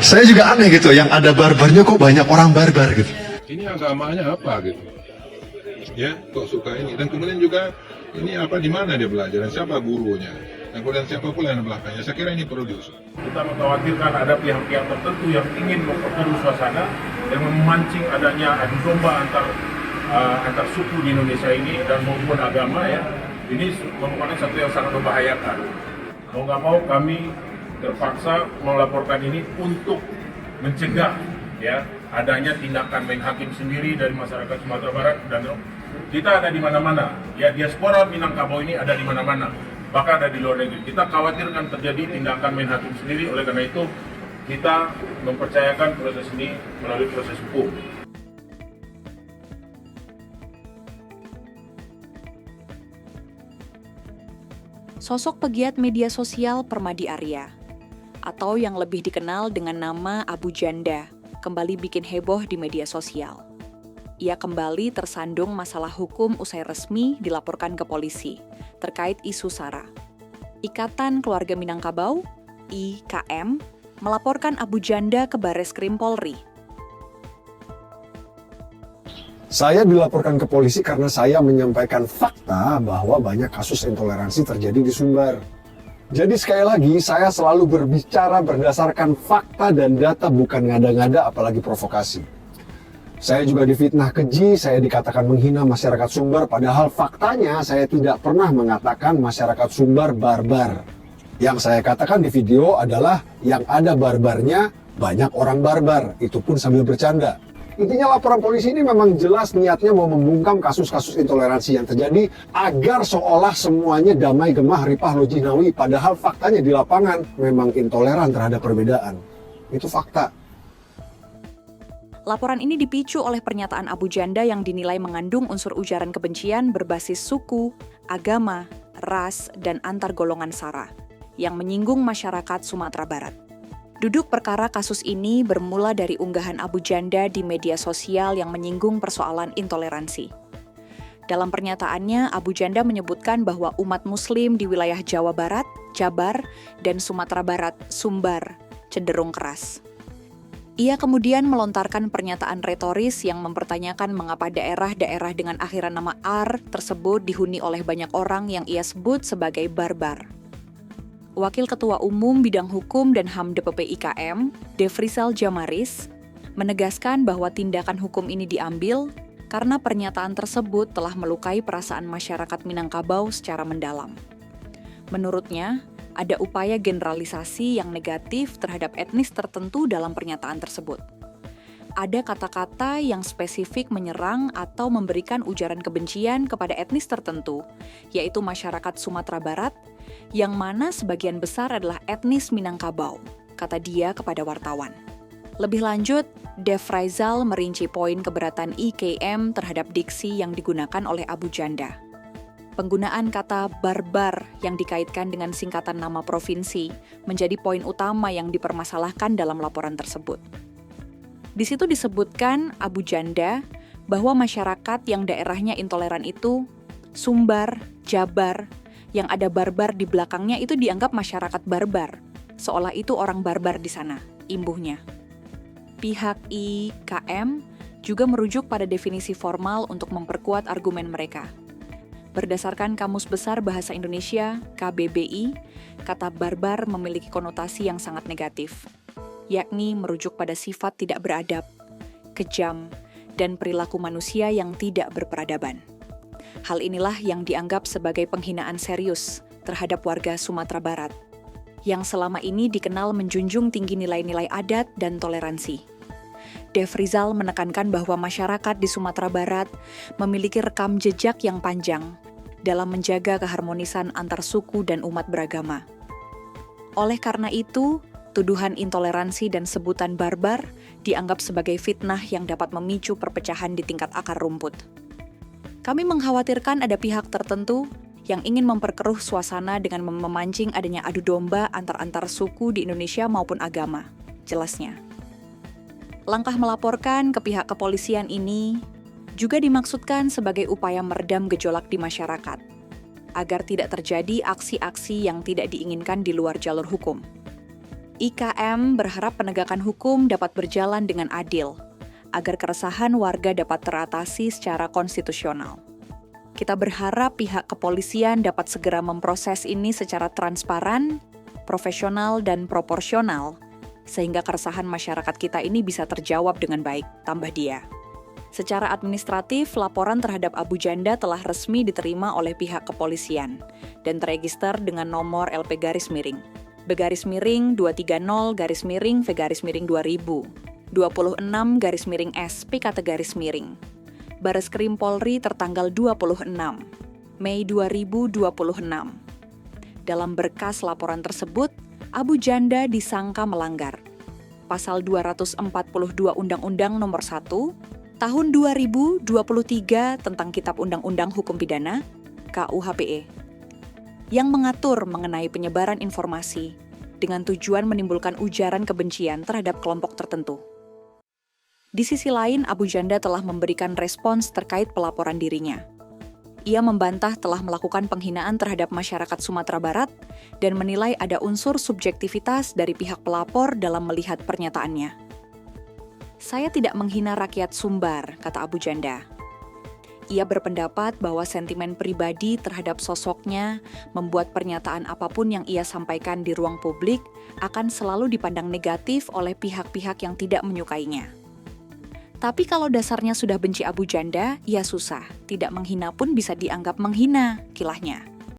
Saya juga aneh gitu, yang ada barbarnya kok banyak orang barbar gitu. Ini agamanya apa gitu? Ya, kok suka ini? Dan kemudian juga ini apa, di mana dia belajar dan siapa gurunya? Dan kemudian siapa pula yang belakangnya? Saya kira ini perlu diusut. Kita mengkhawatirkan ada pihak-pihak tertentu yang ingin memperkeruh suasana dan memancing adanya adu domba antar suku di Indonesia ini dan maupun agama ya. Ini merupakan satu yang sangat membahayakan. Mau nggak mau kami terpaksa melaporkan ini untuk mencegah ya adanya tindakan main hakim sendiri dari masyarakat Sumatera Barat, dan kita ada di mana-mana ya, diaspora Minangkabau ini ada di mana-mana, bahkan ada di luar negeri. Kita khawatirkan terjadi tindakan main hakim sendiri, oleh karena itu kita mempercayakan proses ini melalui proses hukum. Sosok pegiat media sosial Permadi Arya, atau yang lebih dikenal dengan nama Abu Janda, kembali bikin heboh di media sosial. Ia kembali tersandung masalah hukum usai resmi dilaporkan ke polisi terkait isu SARA. Ikatan Keluarga Minangkabau, IKM, melaporkan Abu Janda ke Barreskrim Polri. Saya dilaporkan ke polisi karena saya menyampaikan fakta bahwa banyak kasus intoleransi terjadi di Sumbar. Jadi sekali lagi, saya selalu berbicara berdasarkan fakta dan data, bukan ngada-ngada apalagi provokasi. Saya juga difitnah keji, saya dikatakan menghina masyarakat Sumbar, padahal faktanya saya tidak pernah mengatakan masyarakat Sumbar barbar. Yang saya katakan di video adalah yang ada barbarnya, banyak orang barbar, itu pun sambil bercanda. Intinya laporan polisi ini memang jelas niatnya mau membungkam kasus-kasus intoleransi yang terjadi agar seolah semuanya damai gemah ripah lojinawi, padahal faktanya di lapangan memang intoleran terhadap perbedaan. Itu fakta. Laporan ini dipicu oleh pernyataan Abu Janda yang dinilai mengandung unsur ujaran kebencian berbasis suku, agama, ras, dan antar golongan SARA yang menyinggung masyarakat Sumatera Barat. Duduk perkara kasus ini bermula dari unggahan Abu Janda di media sosial yang menyinggung persoalan intoleransi. Dalam pernyataannya, Abu Janda menyebutkan bahwa umat Muslim di wilayah Jawa Barat, Jabar, dan Sumatera Barat, Sumbar, cenderung keras. Ia kemudian melontarkan pernyataan retoris yang mempertanyakan mengapa daerah-daerah dengan akhiran nama R tersebut dihuni oleh banyak orang yang ia sebut sebagai barbar. Wakil Ketua Umum Bidang Hukum dan HAM DPP IKM, Devrizal Jamaris, menegaskan bahwa tindakan hukum ini diambil karena pernyataan tersebut telah melukai perasaan masyarakat Minangkabau secara mendalam. Menurutnya, ada upaya generalisasi yang negatif terhadap etnis tertentu dalam pernyataan tersebut. Ada kata-kata yang spesifik menyerang atau memberikan ujaran kebencian kepada etnis tertentu, yaitu masyarakat Sumatera Barat, yang mana sebagian besar adalah etnis Minangkabau, kata dia kepada wartawan. Lebih lanjut, Devrizal merinci poin keberatan IKM terhadap diksi yang digunakan oleh Abu Janda. Penggunaan kata barbar yang dikaitkan dengan singkatan nama provinsi menjadi poin utama yang dipermasalahkan dalam laporan tersebut. Di situ disebutkan Abu Janda bahwa masyarakat yang daerahnya intoleran itu Sumbar, Jabar, yang ada barbar di belakangnya itu dianggap masyarakat barbar, seolah itu orang barbar di sana, imbuhnya. Pihak IKM juga merujuk pada definisi formal untuk memperkuat argumen mereka. Berdasarkan Kamus Besar Bahasa Indonesia, KBBI, kata barbar memiliki konotasi yang sangat negatif, yakni merujuk pada sifat tidak beradab, kejam, dan perilaku manusia yang tidak berperadaban. Hal inilah yang dianggap sebagai penghinaan serius terhadap warga Sumatera Barat, yang selama ini dikenal menjunjung tinggi nilai-nilai adat dan toleransi. Devrizal menekankan bahwa masyarakat di Sumatera Barat memiliki rekam jejak yang panjang dalam menjaga keharmonisan antar suku dan umat beragama. Oleh karena itu, tuduhan intoleransi dan sebutan barbar dianggap sebagai fitnah yang dapat memicu perpecahan di tingkat akar rumput. Kami mengkhawatirkan ada pihak tertentu yang ingin memperkeruh suasana dengan memancing adanya adu domba antar suku di Indonesia maupun agama, jelasnya. Langkah melaporkan ke pihak kepolisian ini juga dimaksudkan sebagai upaya meredam gejolak di masyarakat, agar tidak terjadi aksi-aksi yang tidak diinginkan di luar jalur hukum. IKM berharap penegakan hukum dapat berjalan dengan adil, agar keresahan warga dapat teratasi secara konstitusional. Kita berharap pihak kepolisian dapat segera memproses ini secara transparan, profesional, dan proporsional, sehingga keresahan masyarakat kita ini bisa terjawab dengan baik, tambah dia. Secara administratif, laporan terhadap Abu Janda telah resmi diterima oleh pihak kepolisian dan terregister dengan nomor LP_B_230 V_2000 26-SP P_. Bareskrim Polri tertanggal 26 Mei 2026. Dalam berkas laporan tersebut, Abu Janda disangka melanggar Pasal 242 Undang-Undang Nomor 1 Tahun 2023 tentang Kitab Undang-Undang Hukum Pidana (KUHPE) yang mengatur mengenai penyebaran informasi dengan tujuan menimbulkan ujaran kebencian terhadap kelompok tertentu. Di sisi lain, Abu Janda telah memberikan respons terkait pelaporan dirinya. Ia membantah telah melakukan penghinaan terhadap masyarakat Sumatera Barat dan menilai ada unsur subjektivitas dari pihak pelapor dalam melihat pernyataannya. Saya tidak menghina rakyat Sumbar, kata Abu Janda. Ia berpendapat bahwa sentimen pribadi terhadap sosoknya membuat pernyataan apapun yang ia sampaikan di ruang publik akan selalu dipandang negatif oleh pihak-pihak yang tidak menyukainya. Tapi kalau dasarnya sudah benci Abu Janda, ya susah. Tidak menghina pun bisa dianggap menghina, kilahnya.